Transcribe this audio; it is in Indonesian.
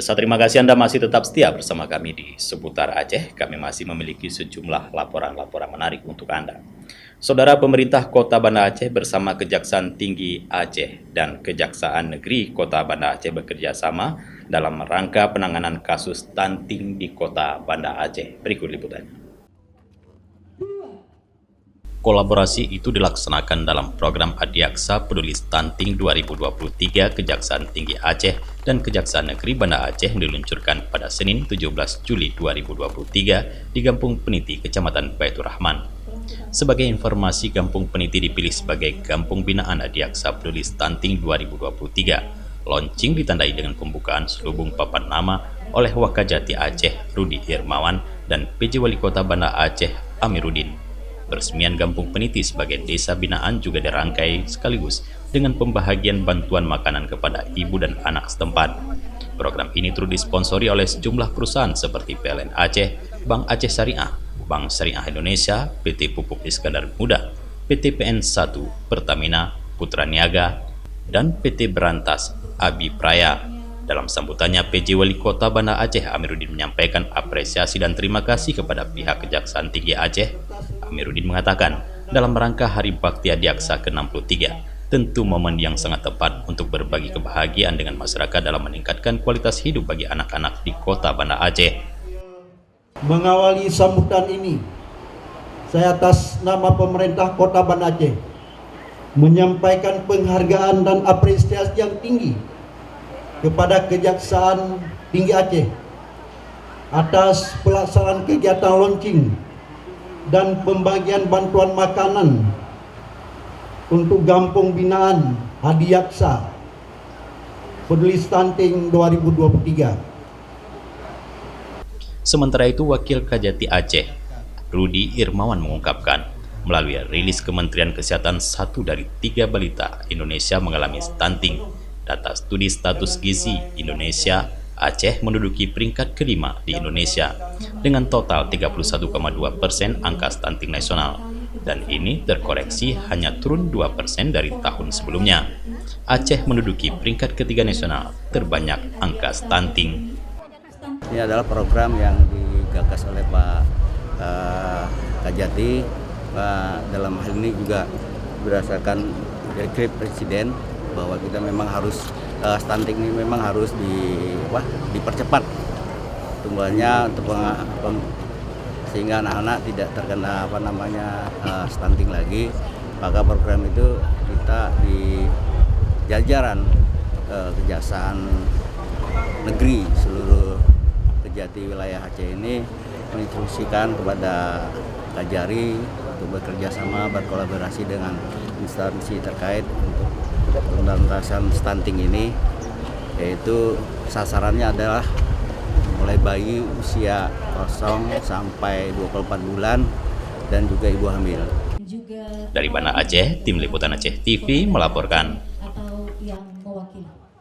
Pemirsa, terima kasih Anda masih tetap setia bersama kami di Seputar Aceh. Kami masih memiliki sejumlah laporan-laporan menarik untuk Anda. Saudara, pemerintah Kota Banda Aceh bersama Kejaksaan Tinggi Aceh dan Kejaksaan Negeri Kota Banda Aceh bekerja sama dalam rangka penanganan kasus stunting di Kota Banda Aceh. Berikut liputannya. Kolaborasi itu dilaksanakan dalam program Adiaksa Peduli Stunting 2023 Kejaksaan Tinggi Aceh dan Kejaksaan Negeri Banda Aceh yang diluncurkan pada Senin 17 Juli 2023 di Kampung Peniti, Kecamatan Baitur Rahman. Sebagai informasi, Kampung Peniti dipilih sebagai Kampung Binaan Adiaksa Peduli Stunting 2023. Launching ditandai dengan pembukaan selubung papan nama oleh Wakajati Aceh Rudi Irmawan dan PJ Wali Kota Banda Aceh Amiruddin. Peresmian Kampung Peniti sebagai desa binaan juga dirangkai sekaligus dengan pembahagian bantuan makanan kepada ibu dan anak setempat. Program ini turut disponsori oleh sejumlah perusahaan seperti PLN Aceh, Bank Aceh Syariah, Bank Syariah Indonesia, PT Pupuk Iskandar Muda, PT PN1, Pertamina, Putra Niaga, dan PT Berantas Abi Praya. Dalam sambutannya, PJ Wali Kota Banda Aceh Amiruddin menyampaikan apresiasi dan terima kasih kepada pihak Kejaksaan Tinggi Aceh. Amiruddin mengatakan, dalam rangka Hari Bakti Adiaksa ke-63, tentu momen yang sangat tepat untuk berbagi kebahagiaan dengan masyarakat dalam meningkatkan kualitas hidup bagi anak-anak di Kota Banda Aceh. Mengawali sambutan ini, saya atas nama pemerintah Kota Banda Aceh menyampaikan penghargaan dan apresiasi yang tinggi kepada Kejaksaan Tinggi Aceh atas pelaksanaan kegiatan launching dan pembagian bantuan makanan untuk Kampung Binaan Adiaksa Peduli Stunting 2023. Sementara itu, Wakil Kajati Aceh, Rudi Irmawan mengungkapkan, melalui rilis Kementerian Kesehatan, 1 dari 3 balita Indonesia mengalami stunting. Data studi status gizi Indonesia, Aceh menduduki peringkat kelima di Indonesia dengan total 31,2% angka stunting nasional, dan ini terkoreksi hanya turun 2% dari tahun sebelumnya. Aceh menduduki peringkat ketiga nasional terbanyak angka stunting. Ini adalah program yang digagas oleh Pak Kajati. Dalam hal ini juga berdasarkan direktif Presiden bahwa kita memang harus stunting ini memang harus dipercepat tumbuhannya untuk sehingga anak-anak tidak terkena stunting lagi. Maka program itu kita di jajaran Kejaksaan Negeri seluruh Kejati wilayah Aceh ini menginstruksikan kepada Kajari untuk bekerja sama berkolaborasi dengan instansi terkait untuk pemberantasan stunting ini, yaitu sasarannya adalah mulai bayi usia 0 sampai 24 bulan dan juga ibu hamil. Dari Banda Aceh, Tim Liputan Aceh TV melaporkan.